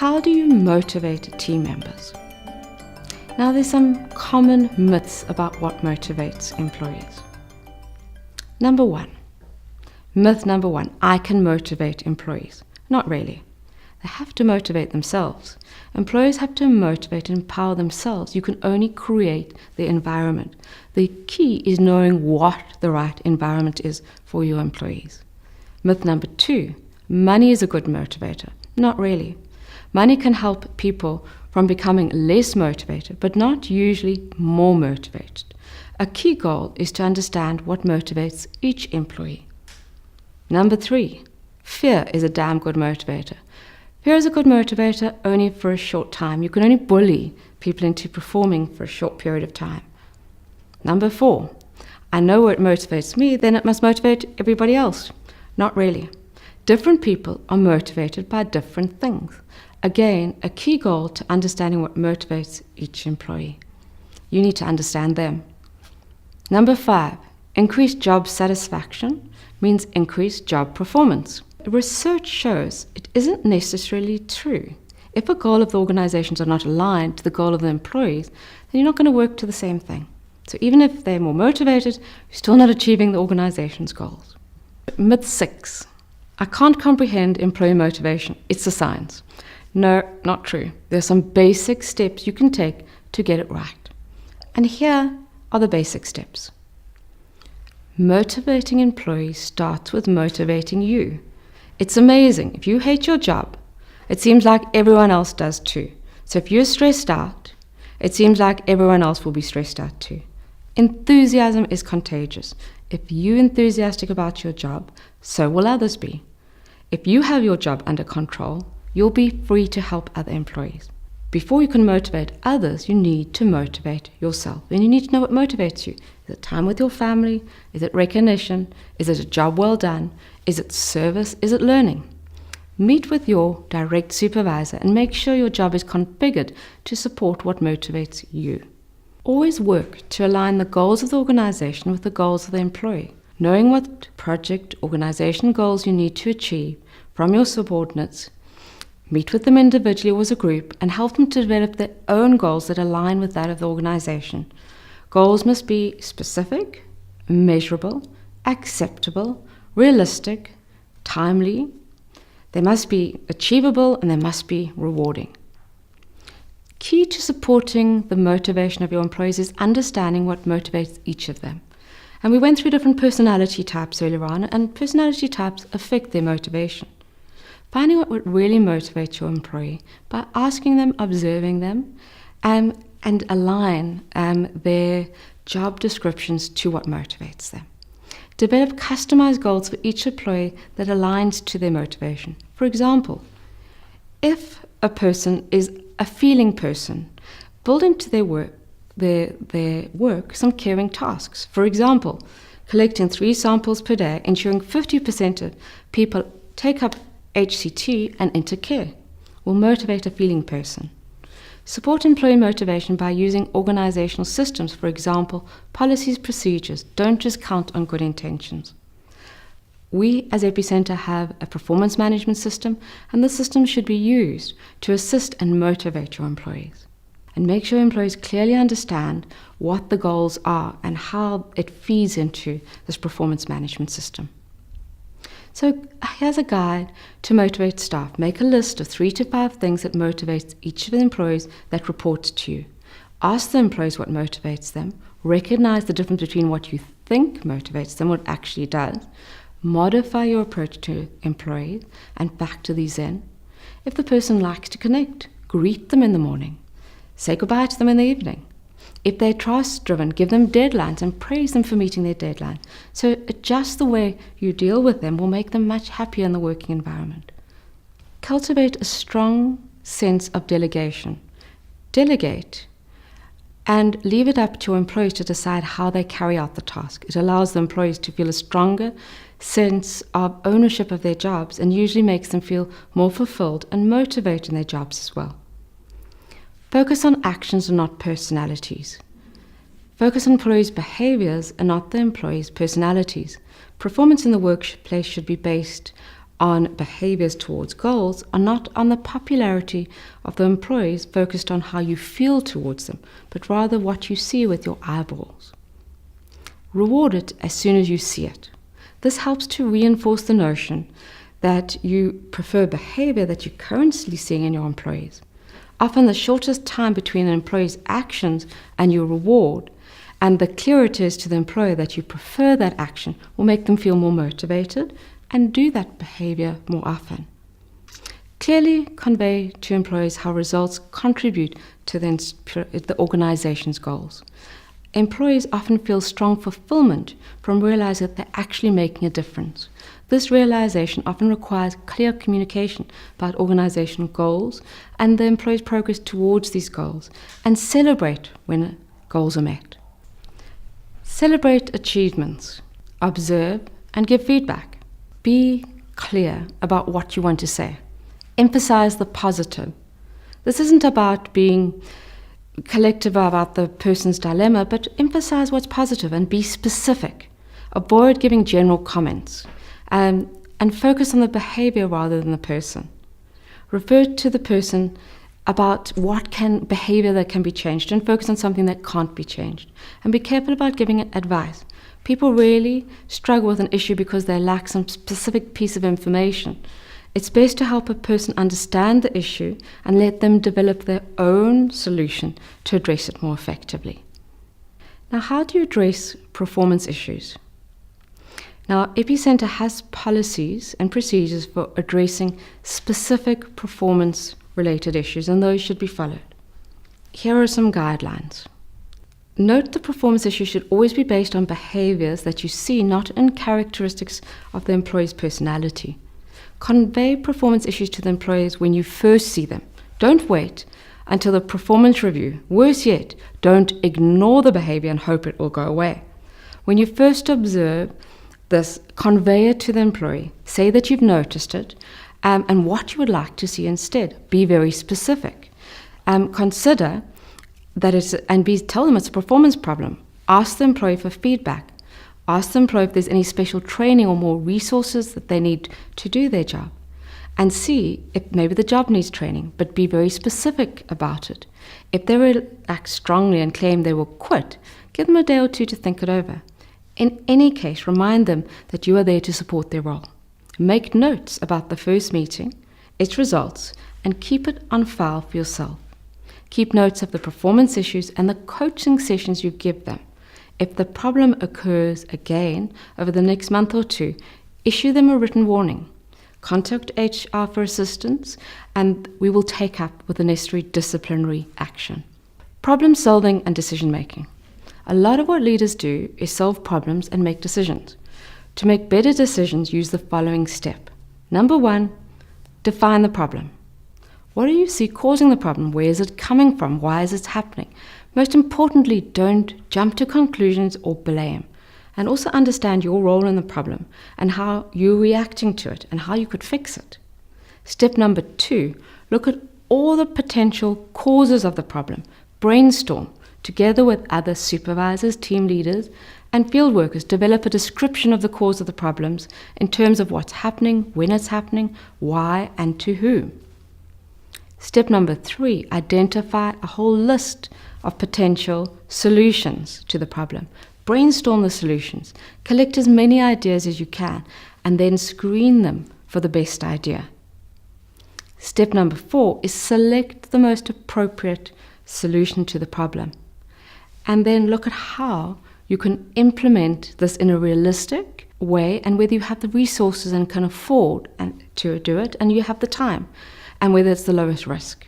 how do you motivate team members? Now, there's some common myths about what motivates employees. Myth number one, I can motivate employees. Not really. They have to motivate themselves. Employees have to motivate and empower themselves. You can only create the environment. The key is knowing what the right environment is for your employees. Myth number two, money is a good motivator. Not really. Money can help people from becoming less motivated, but not usually more motivated. A key goal is to understand what motivates each employee. Number three, fear is a damn good motivator. Fear is a good motivator only for a short time. You can only bully people into performing for a short period of time. Number four, I know what motivates me, then it must motivate everybody else. Not really. Different people are motivated by different things. Again, a key goal to understanding what motivates each employee. You need to understand them. Number five, increased job satisfaction means increased job performance. Research shows it isn't necessarily true. If a goal of the organizations are not aligned to the goal of the employees, then you're not going to work to the same thing. So even if they're more motivated, you're still not achieving the organization's goals. Myth 6. I can't comprehend employee motivation. It's a science. No, not true. There's some basic steps you can take to get it right. And here are the basic steps. Motivating employees starts with motivating you. It's amazing. If you hate your job, it seems like everyone else does too. So if you're stressed out, it seems like everyone else will be stressed out too. Enthusiasm is contagious. If you're enthusiastic about your job, so will others be. If you have your job under control, you'll be free to help other employees. Before you can motivate others, you need to motivate yourself. And you need to know what motivates you. Is it time with your family? Is it recognition? Is it a job well done? Is it service? Is it learning? Meet with your direct supervisor and make sure your job is configured to support what motivates you. Always work to align the goals of the organization with the goals of the employee. Knowing what project organization goals you need to achieve from your subordinates, meet with them individually or as a group and help them to develop their own goals that align with that of the organization. Goals must be specific, measurable, acceptable, realistic, timely. They must be achievable and they must be rewarding. Key to supporting the motivation of your employees is understanding what motivates each of them. And we went through different personality types earlier on, and personality types affect their motivation. Finding out what really motivates your employee by asking them, observing them, and align their job descriptions to what motivates them. Develop customized goals for each employee that aligns to their motivation. For example, if a person is a feeling person, build into their work some caring tasks. For example, collecting 3 samples per day, ensuring 50% of people take up HCT and enter care will motivate a feeling person. Support employee motivation by using organizational systems, for example, policies, procedures. Don't just count on good intentions. We as Epicenter have a performance management system, and the system should be used to assist and motivate your employees. And make sure employees clearly understand what the goals are and how it feeds into this performance management system. So here's a guide to motivate staff. Make a list of 3 to 5 things that motivates each of the employees that report to you. Ask the employees what motivates them. Recognize the difference between what you think motivates them, what actually does. Modify your approach to employees and factor these in. If the person likes to connect, greet them in the morning. Say goodbye to them in the evening. If they're task-driven, give them deadlines and praise them for meeting their deadline. So adjust the way you deal with them will make them much happier in the working environment. Cultivate a strong sense of delegation. Delegate and leave it up to your employees to decide how they carry out the task. It allows the employees to feel a stronger sense of ownership of their jobs and usually makes them feel more fulfilled and motivated in their jobs as well. Focus on actions and not personalities. Focus on employees' behaviors and not the employees' personalities. Performance in the workplace should be based on behaviors towards goals are not on the popularity of the employees focused on how you feel towards them, but rather what you see with your eyeballs. Reward it as soon as you see it. This helps to reinforce the notion that you prefer behavior that you're currently seeing in your employees. Often the shortest time between an employee's actions and your reward, and the clearer it is to the employer that you prefer that action, will make them feel more motivated and do that behavior more often. Clearly convey to employees how results contribute to the organization's goals. Employees often feel strong fulfillment from realizing that they're actually making a difference. This realization often requires clear communication about organizational goals and the employee's progress towards these goals, and celebrate when goals are met. Celebrate achievements, observe and give feedback. Be clear about what you want to say. Emphasize the positive. This isn't about being collective about the person's dilemma, but emphasize what's positive and be specific. Avoid giving general comments, and focus on the behavior rather than the person. Refer to the person about behavior that can be changed, and focus on something that can't be changed. And be careful about giving advice. People really struggle with an issue because they lack some specific piece of information. It's best to help a person understand the issue and let them develop their own solution to address it more effectively. Now, how do you address performance issues? Now, Epicenter has policies and procedures for addressing specific performance-related issues, and those should be followed. Here are some guidelines. Note the performance issue should always be based on behaviors that you see, not in characteristics of the employee's personality. Convey performance issues to the employees when you first see them. Don't wait until the performance review. Worse yet, don't ignore the behavior and hope it will go away. When you first observe this, convey it to the employee. Say that you've noticed it and what you would like to see instead. Be very specific. Consider that tell them it's a performance problem. Ask the employee for feedback. Ask the employee if there's any special training or more resources that they need to do their job. And see if maybe the job needs training, but be very specific about it. If they react strongly and claim they will quit, give them a day or two to think it over. In any case, remind them that you are there to support their role. Make notes about the first meeting, its results, and keep it on file for yourself. Keep notes of the performance issues and the coaching sessions you give them. If the problem occurs again over the next month or two, issue them a written warning. Contact HR for assistance, and we will take up with the necessary disciplinary action. Problem solving and decision making. A lot of what leaders do is solve problems and make decisions. To make better decisions, use the following step. Number 1, define the problem. What do you see causing the problem? Where is it coming from? Why is it happening? Most importantly, don't jump to conclusions or blame. And also understand your role in the problem and how you're reacting to it and how you could fix it. Step number 2, look at all the potential causes of the problem. Brainstorm. Together with other supervisors, team leaders, and field workers, develop a description of the cause of the problems in terms of what's happening, when it's happening, why, and to whom. Step number 3, identify a whole list of potential solutions to the problem. Brainstorm the solutions, collect as many ideas as you can, and then screen them for the best idea. Step number 4 is select the most appropriate solution to the problem. And then look at how you can implement this in a realistic way, and whether you have the resources and can afford to do it, and you have the time, and whether it's the lowest risk.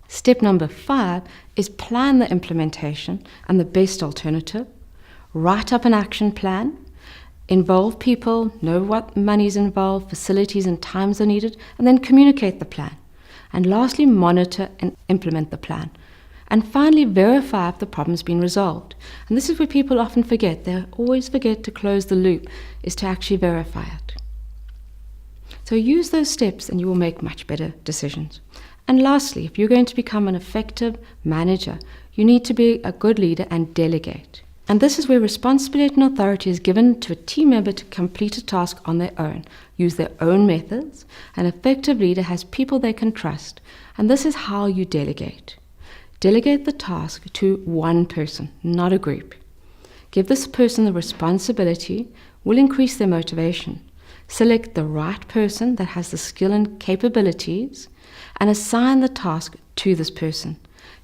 Step number 5 is plan the implementation and the best alternative. Write up an action plan. Involve people, know what money is involved, facilities and times are needed, and then communicate the plan. And lastly, monitor and implement the plan. And finally, verify if the problem's been resolved. And this is where people often forget. They always forget to close the loop, is to actually verify it. So use those steps and you will make much better decisions. And lastly, if you're going to become an effective manager, you need to be a good leader and delegate. And this is where responsibility and authority is given to a team member to complete a task on their own, use their own methods. An effective leader has people they can trust, and this is how you delegate. Delegate the task to one person, not a group. Give this person the responsibility, will increase their motivation. Select the right person that has the skill and capabilities, and assign the task to this person.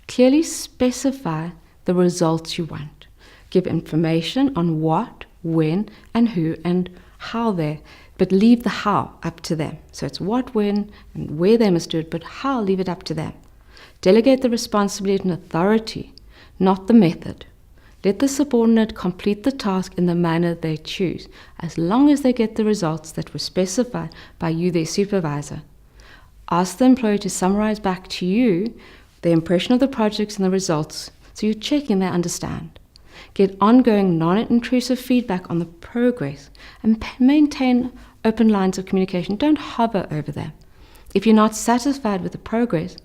Clearly specify the results you want. Give information on what, when, and who, and how there, but leave the how up to them. So it's what, when, and where they must do it, but how, leave it up to them. Delegate the responsibility and authority, not the method. Let the subordinate complete the task in the manner they choose, as long as they get the results that were specified by you, their supervisor. Ask the employee to summarize back to you the impression of the projects and the results, so you're checking they understand. Get ongoing, non-intrusive feedback on the progress and maintain open lines of communication. Don't hover over them. If you're not satisfied with the progress,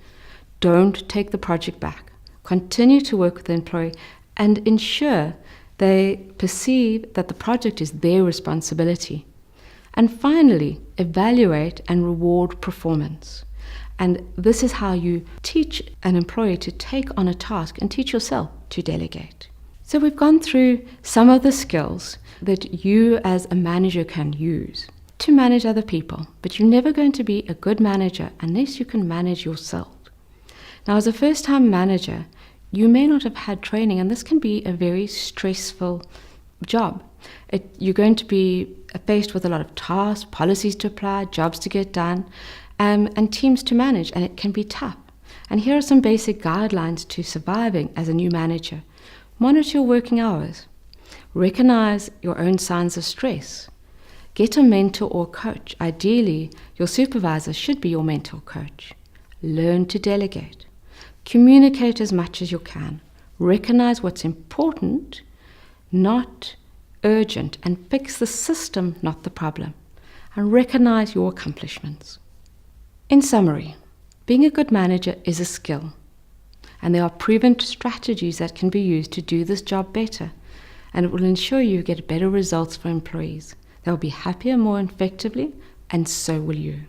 don't take the project back. Continue to work with the employee and ensure they perceive that the project is their responsibility. And finally, evaluate and reward performance. And this is how you teach an employee to take on a task and teach yourself to delegate. So we've gone through some of the skills that you as a manager can use to manage other people, but you're never going to be a good manager unless you can manage yourself. Now, as a first-time manager, you may not have had training, and this can be a very stressful job. You're going to be faced with a lot of tasks, policies to apply, jobs to get done, and teams to manage, and it can be tough. And here are some basic guidelines to surviving as a new manager. Monitor your working hours. Recognize your own signs of stress. Get a mentor or coach. Ideally, your supervisor should be your mentor or coach. Learn to delegate. Communicate as much as you can. Recognize what's important, not urgent, and fix the system, not the problem. And recognize your accomplishments. In summary, being a good manager is a skill. And there are proven strategies that can be used to do this job better. And it will ensure you get better results for employees. They'll be happier more effectively, and so will you.